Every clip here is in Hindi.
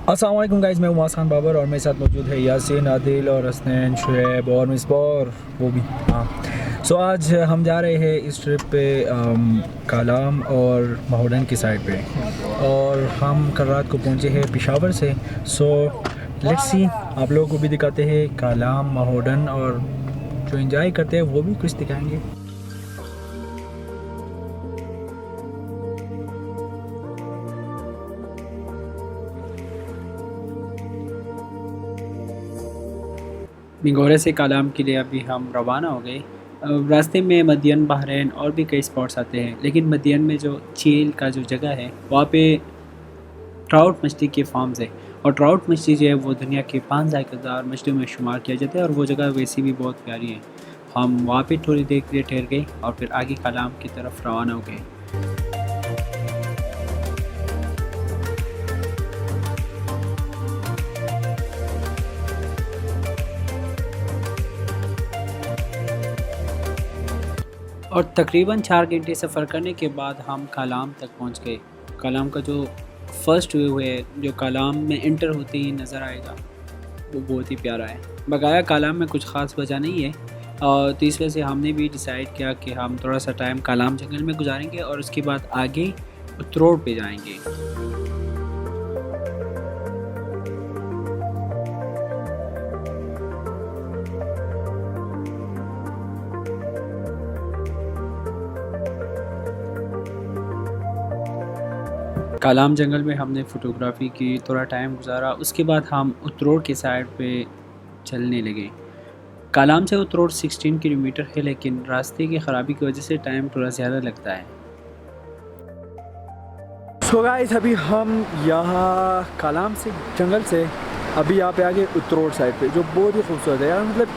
अस्सलाम वालेकुम गाइस, मैं उमास खान बाबर और मेरे साथ मौजूद है यासीन, आदिल और हसनैन, शुएब और मिसबाह, वो भी हाँ। सो आज हम जा रहे हैं इस ट्रिप पे कालाम और माहौडन की साइड पे, और हम कल रात को पहुँचे हैं पेशावर से। सो लेट्स सी, आप लोगों को भी दिखाते हैं कालाम, माहौडन, और जो एंजॉय करते हैं वो भी कुछ दिखाएंगे। मिंगोरे से कालाम के लिए अभी हम रवाना हो गए। रास्ते में मदियन, बहरैन और भी कई स्पॉट्स आते हैं, लेकिन मदियन में जो चील का जो जगह है वहाँ पे ट्राउट मछली के फार्म्स है। और ट्राउट मछली जो है वो दुनिया के 5 ज़ायकेदार मछलियों में शुमार किया जाता है, और वो जगह वैसे भी बहुत प्यारी है। हम वहाँ पे थोड़ी देर के लिए ठहर गए और फिर आगे कालाम की तरफ रवाना हो गए। और तकरीबन 4 घंटे सफ़र करने के बाद हम कालाम तक पहुंच गए। कालाम का जो फर्स्ट व्यू है, जो कालाम में एंटर होते ही नज़र आएगा, वो बहुत ही प्यारा है। बकाया कालाम में कुछ ख़ास वजह नहीं है, और तो इस वजह से हमने भी डिसाइड किया कि हम थोड़ा सा टाइम कालाम जंगल में गुजारेंगे और उसके बाद आगे उतरोड़ पे जाएंगे। कालाम जंगल में हमने फ़ोटोग्राफ़ी की, थोड़ा टाइम गुजारा, उसके बाद हम उतरोड़ के साइड पे चलने लगे। कालाम से उतरोड़ 16 किलोमीटर है, लेकिन रास्ते की ख़राबी की वजह से टाइम थोड़ा ज़्यादा लगता है। सो गाइस, अभी हम यहाँ कालाम से जंगल से अभी यहाँ पे आगे उतरोड़ साइड पे, जो बहुत ही खूबसूरत है यार, मतलब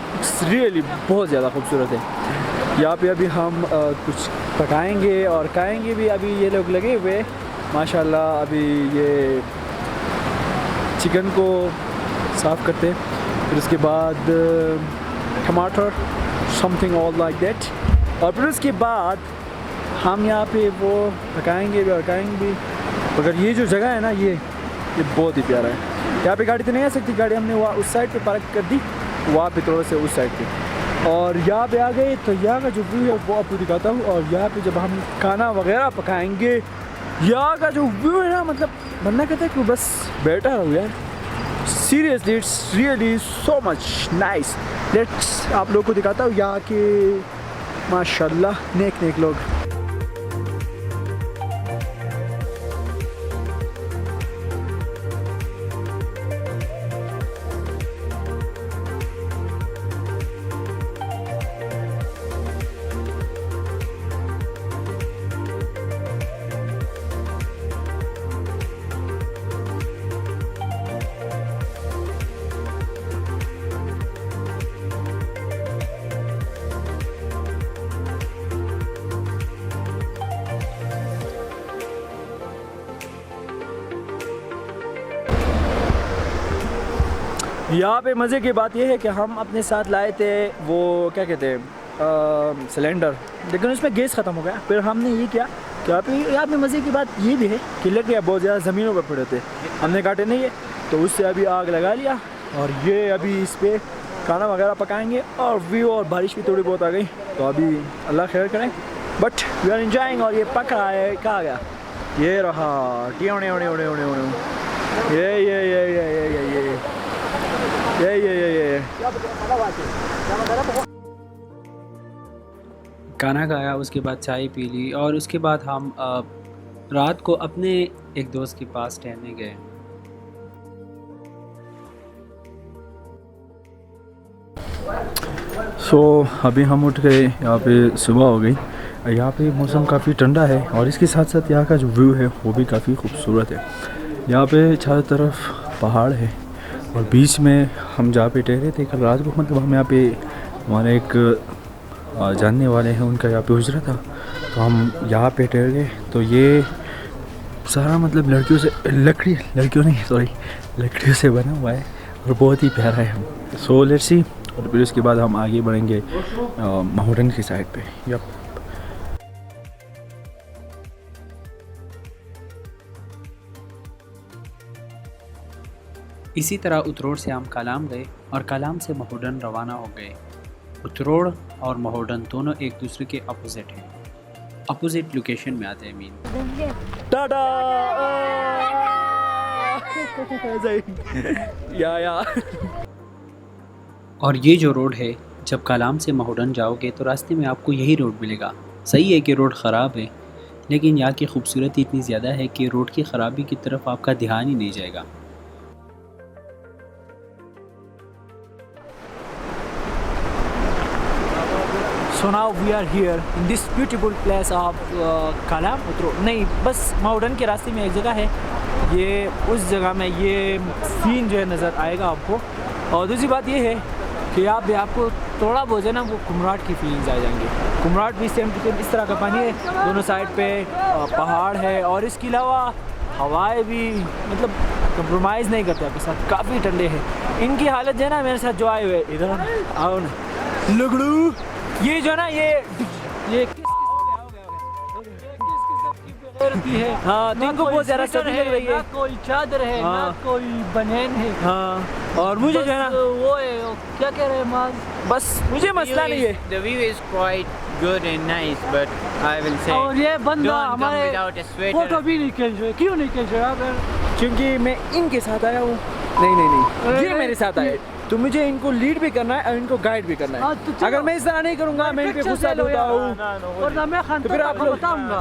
रियली बहुत ज़्यादा खूबसूरत है। यहाँ पे अभी हम कुछ पकाएंगे और खाएंगे भी। अभी ये लोग लगे हुए माशाल्लाह, अभी ये चिकन को साफ़ करते, फिर उसके बाद टमाटर समथिंग ऑल लाइक दैट, और फिर उसके बाद हम यहाँ पे वो पकाएंगे भी और खाएंगे भी। मगर ये जो जगह है ना, ये बहुत ही प्यारा है। यहाँ पे गाड़ी तो नहीं आ सकती, गाड़ी हमने वहाँ उस साइड पे पार्क कर दी, वहाँ पे थोड़ा से उस साइड पे, और यहाँ पे आ गए। तो यहाँ का जो व्यू है वो आपको दिखाता हूँ। और यहाँ पे जब हम खाना वगैरह पकाएंगे, यहाँ का जो व्यू है ना, मतलब बनना कहता है कि बस बैठा रहो यार। Seriously it's really so much nice. Let's आप लोग को दिखाता हूँ यहाँ के माशाल्लाह नेक नेक लोग। यहाँ पे मज़े की बात यह है कि हम अपने साथ लाए थे वो क्या कहते हैं सिलेंडर, लेकिन उसमें गैस ख़त्म हो गया। फिर हमने ये किया कि यहाँ पे मज़े की बात ये भी है कि लकड़ियाँ बहुत ज़्यादा ज़मीनों पर पड़े थे, हमने काटे नहीं है, तो उससे अभी आग लगा लिया। और ये अभी इस पर खाना वगैरह पकाएंगे, और व्यू और बारिश भी थोड़ी बहुत आ गई, तो अभी अल्लाह खैर करें, बट वी आर एंजॉइंग। और ये पक रहा है, कहाँ गया ये रहा, ये खाना खाया, उसके बाद चाय पी ली, और उसके बाद हम रात को अपने एक दोस्त के पास ठहरने गए। सो अभी हम उठ गए, यहाँ पे सुबह हो गई। यहाँ पे मौसम काफ़ी ठंडा है, और इसके साथ साथ यहाँ का जो व्यू है वो भी काफ़ी खूबसूरत है। यहाँ पे चारों तरफ पहाड़ है, और बीच में हम जहाँ पे ठहरे थे कल रात को, मतलब हम यहाँ पे, हमारे एक जानने वाले हैं, उनका यहाँ पे उजरा था, तो हम यहाँ पे ठहर गए। तो ये सारा मतलब लड़कियों नहीं, सॉरी, लकड़ियों से बना हुआ है, और बहुत ही प्यारा है। सो लेट्स सी, और फिर उसके बाद हम आगे बढ़ेंगे माहौडन की साइड पे। यप। इसी तरह उतरोड़ से हम कालाम गए और कालाम से महोडन रवाना हो गए। उतरोड़ और महोडन दोनों एक दूसरे के अपोजिट हैं, अपोजिट लोकेशन में आते हैं मीन। टाटा या और ये जो रोड है, जब कालाम से महोडन जाओगे तो रास्ते में आपको यही रोड मिलेगा। सही है कि रोड ख़राब है, लेकिन यहाँ की खूबसूरती इतनी ज़्यादा है कि रोड की ख़राबी की तरफ आपका ध्यान ही नहीं जाएगा। So now we are here in this beautiful place of Kalam उतरोड़, नहीं बस महोडन के रास्ते में एक जगह है, ये उस जगह में ये सीन जो है नज़र आएगा आपको। और दूसरी बात ये है कि यहाँ पे आपको थोड़ा बहुत है ना वो कुमराट की फीलिंग्स आ जाएंगी। कुमराट भी सेम टू सेम इस तरह का पानी है, दोनों साइड पे पहाड़ है और इसके अलावा हवाएं भी मतलब कंप्रोमाइज़ नहीं करते आपके साथ, काफ़ी ठंडे हैं। इनकी हालत जो है ना मेरे साथ जो आए हुए इधर आओ ना लुगड़ू, ये जो ना ये है हाँ, तो इनको बहुत ज़्यादा सर्दी लग रही है। कोई चादर है हाँ, ना कोई बनेन है। हाँ, और मुझे जो है ना वो है क्या कह रहे हैं माज, बस मुझे मसला नहीं है। The view is quite good and nice, but I will say और ये बंदा don't come हमारे without a फोटो sweater. भी नहीं खींच रहे, क्यों नहीं खींच रहे? क्योंकि मैं इनके साथ आया हूँ। नहीं ये मेरे साथ आए, तो मुझे इनको लीड भी करना है और इनको गाइड भी करना हाँ, है। तो चलो। अगर मैं इस तरह नहीं करूँगा मैं इन पे गुस्सा होता हूँ। वरना मैं खान तो फिर आप लोग बताऊंगा,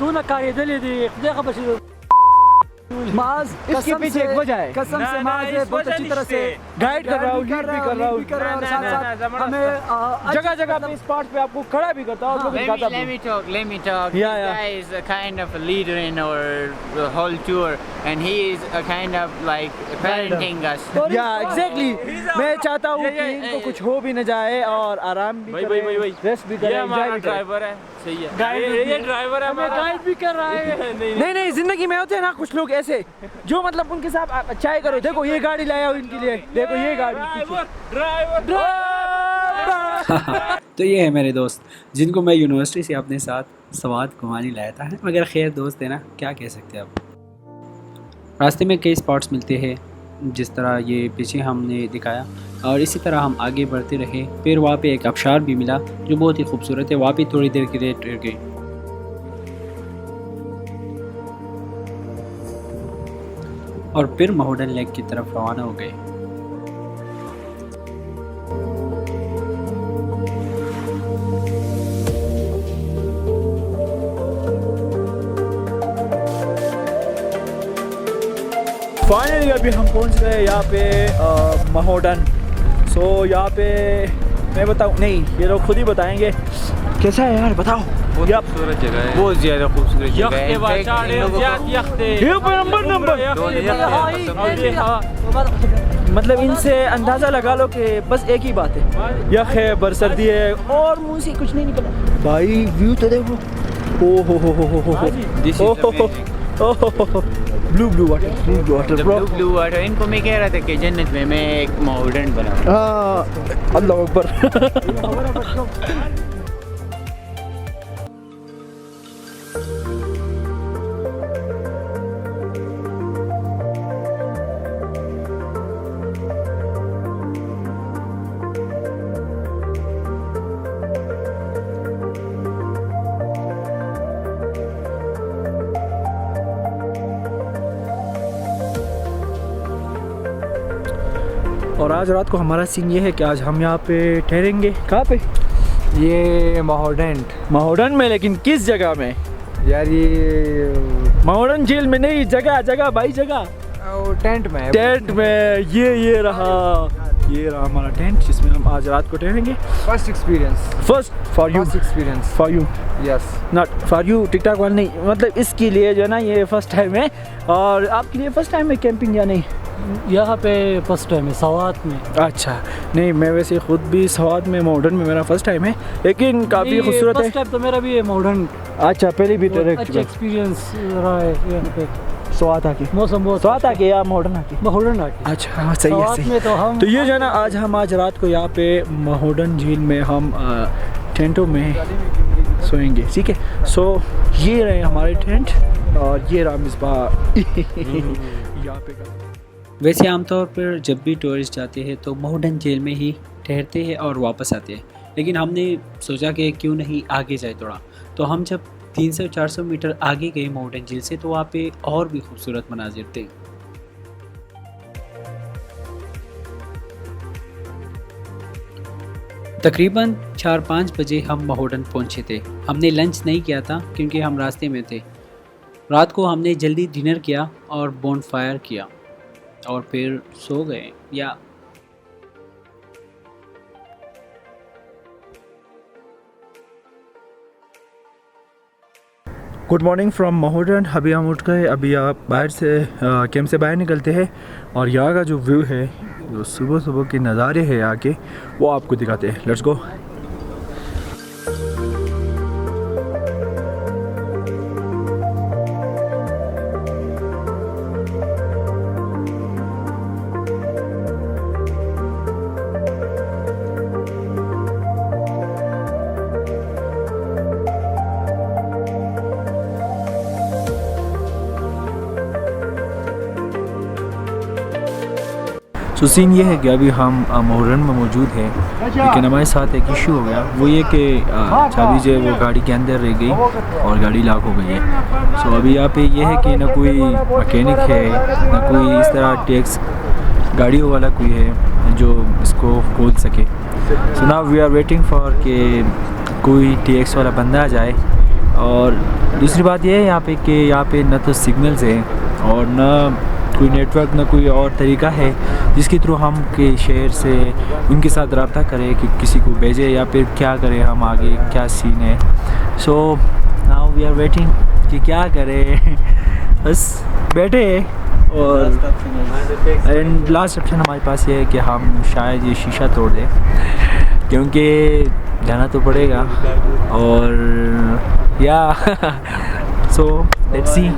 दूना कार्य दले दी देखा बस माज इसके पीछे एक वजह है, कसम से ना, माज इस बहुत वजह अच्छी तरह से गाइड कर रहा हूँ, लीड भी कर रहा हूँ, और साथ साथ ना, हमें जगह जगह पे स्पॉट पे आपको खड़ा भी करता हूँ। Let me talk. Yeah, This yeah. guy is a kind of a leader in our whole tour, and he is a kind of like parenting us. या एग्जैक्टली, मैं चाहता हूँ कि इनको कुछ हो भी न जाए और आराम भी भाई, करें, भाई, भाई, रेस्ट भी ये करें, हमारा एंजॉय भी करें। ड्राइवर है, सही है। गाइड ये ड्राइवर है हमें हमारा। गाइड भी कर रहा है। नहीं जिंदगी में होते हैं ना कुछ लोग ऐसे जो मतलब उनके साथ आप अच्छाई करो। देखो ये गाड़ी लाया हूँ इनके लिए, देखो ये गाड़ी। तो ये है मेरे दोस्त जिनको मैं यूनिवर्सिटी से अपने साथ सवाद घुमाने लाया था, मगर खैर दोस्त है ना, क्या कह सकते हैं अब। रास्ते में कई स्पॉट्स मिलते हैं जिस तरह ये पीछे हमने दिखाया, और इसी तरह हम आगे बढ़ते रहे। फिर वहाँ पे एक आबशार भी मिला जो बहुत ही खूबसूरत है, वहाँ पे थोड़ी देर के लिए ठहर गए और फिर महोडन लेक की तरफ रवाना हो गए। फाइनली अभी हम पहुंच गए यहाँ पे महोडन। सो यहाँ पे मैं बताऊँ नहीं, ये लोग खुद ही बताएंगे कैसा है यार, बताओ। बहुत खूबसूरत जगह है, बहुत ज़्यादा खूबसूरत जगह है। In fact, इन लोगों को मतलब इनसे अंदाज़ा लगा लो कि बस एक ही बात है, यख है, बरसर्दी है और मुँह से कुछ नहीं निकला। भाई व्यू तो देखो, ओ हो ब्लू वाटर ब्लू वाटर। इनको मैं कह रहा था कि जन्नत में मैं एक मॉडर्न बनाऊँ। अल्लाह अकबर। और आज रात को हमारा सीन ये है कि आज हम यहाँ पे ठहरेंगे। कहाँ पे? ये महोडन में, लेकिन किस जगह में यार? ये महोडन झील में नहीं, जगह भाई, जगह टेंट में ये रहा हमारा टेंट जिसमें हम आज रात को ठहरेंगे। First experience for you yes, not for you TikTok वाले नहीं, मतलब इसके लिए जो है ना ये फर्स्ट टाइम है। और आपके लिए फर्स्ट टाइम है कैंपिंग या नहीं? यहाँ पे फर्स्ट टाइम है सवात में। अच्छा, नहीं मैं वैसे खुद भी सवात में, मॉडर्न में मेरा फर्स्ट टाइम है, लेकिन काफ़ी खूबसूरत है। फर्स्ट टाइम तो मेरा भी है मॉडर्न। अच्छा, पहले भी तो अच्छा एक्सपीरियंस रहा है यहाँ पे। स्वात आके मौसम बहुत स्वात आके या मॉडर्न आके? महोडन आके। अच्छा हाँ, सही है सही। में तो हम तो ये जो है ना आज रात को यहाँ पे महोडन झील में हम टेंटों में सोएंगे, ठीक है। सो ये रहे हमारे टेंट और ये रहा मिसबाह यहाँ पे का। वैसे आमतौर पर जब भी टूरिस्ट जाते हैं तो महोडन झील में ही ठहरते हैं और वापस आते हैं, लेकिन हमने सोचा कि क्यों नहीं आगे जाए थोड़ा। तो हम जब 300-400 मीटर आगे गए महोडन झील से तो वहाँ पे और भी खूबसूरत मनाजिर थे। तकरीबन 4-5 बजे हम महोडन पहुँचे थे। हमने लंच नहीं किया था क्योंकि हम रास्ते में थे। रात को हमने जल्दी डिनर किया और बोनफायर किया और फिर सो गए। या गुड मॉर्निंग फ्रॉम महोडन। अभी हम उठ गए, अभी आप बाहर से कैंप से बाहर निकलते हैं और यहाँ का जो व्यू है, जो सुबह सुबह के नज़ारे हैं यहाँ के, वो आपको दिखाते हैं। Let's go. तो सीन ये है कि अभी हम महोडन में मौजूद हैं, लेकिन हमारे साथ एक इशू हो गया। वो ये कि चाबी जो है वो गाड़ी के अंदर रह गई और गाड़ी लॉक हो गई है। सो अभी यहाँ पे ये है कि ना कोई मैकेनिक है, ना कोई इस तरह टैक्स गाड़ियों वाला कोई है जो इसको खोल सके। So now we are waiting for कि कोई टैक्स वाला बंदा आ जाए। और दूसरी बात ये है यहाँ पे कि यहाँ पे ना तो सिग्नल्स हैं और ना कोई नेटवर्क, ना कोई और तरीका है जिसके थ्रू हम के शहर से उनके साथ रब्ता करें कि किसी को भेजें या फिर क्या करें, हम आगे क्या सीन है। So now we are waiting कि क्या करें, बस बैठे। और एंड लास्ट ऑप्शन हमारे पास ये है कि हम शायद ये शीशा तोड़ दें, क्योंकि जाना तो पड़ेगा। और या सो लेट्स सी।